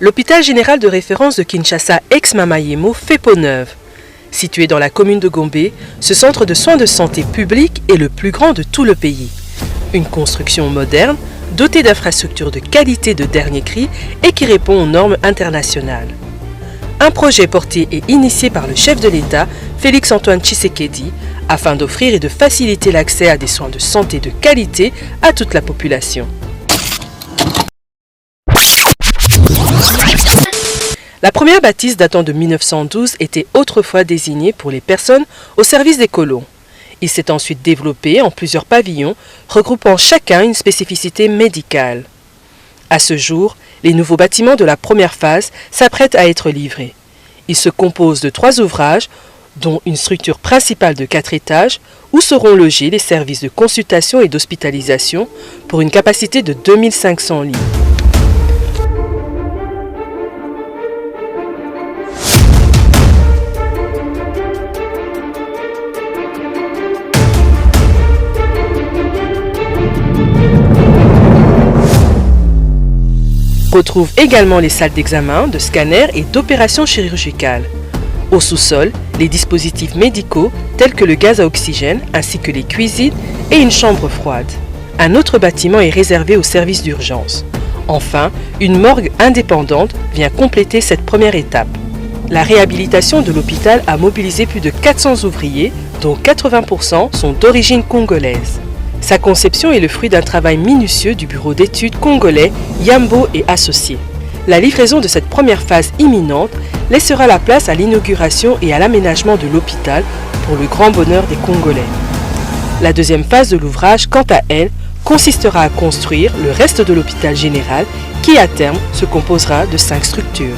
L'hôpital général de référence de Kinshasa ex-Mamayemo fait peau neuve. Situé dans la commune de Gombe, ce centre de soins de santé public est le plus grand de tout le pays. Une construction moderne, dotée d'infrastructures de qualité de dernier cri et qui répond aux normes internationales. Un projet porté et initié par le chef de l'État, Félix-Antoine Tshisekedi, afin d'offrir et de faciliter l'accès à des soins de santé de qualité à toute la population. La première bâtisse datant de 1912 était autrefois désignée pour les personnes au service des colons. Il s'est ensuite développé en plusieurs pavillons, regroupant chacun une spécificité médicale. À ce jour, les nouveaux bâtiments de la première phase s'apprêtent à être livrés. Ils se composent de 3 ouvrages, dont une structure principale de 4 étages, où seront logés les services de consultation et d'hospitalisation pour une capacité de 2500 lits. On retrouve également les salles d'examen, de scanner et d'opérations chirurgicales. Au sous-sol, les dispositifs médicaux tels que le gaz à oxygène ainsi que les cuisines et une chambre froide. Un autre bâtiment est réservé aux services d'urgence. Enfin, une morgue indépendante vient compléter cette première étape. La réhabilitation de l'hôpital a mobilisé plus de 400 ouvriers, dont 80% sont d'origine congolaise. Sa conception est le fruit d'un travail minutieux du bureau d'études congolais Yambo et Associés. La livraison de cette première phase imminente laissera la place à l'inauguration et à l'aménagement de l'hôpital pour le grand bonheur des Congolais. La deuxième phase de l'ouvrage, quant à elle, consistera à construire le reste de l'hôpital général qui, à terme, se composera de 5 structures.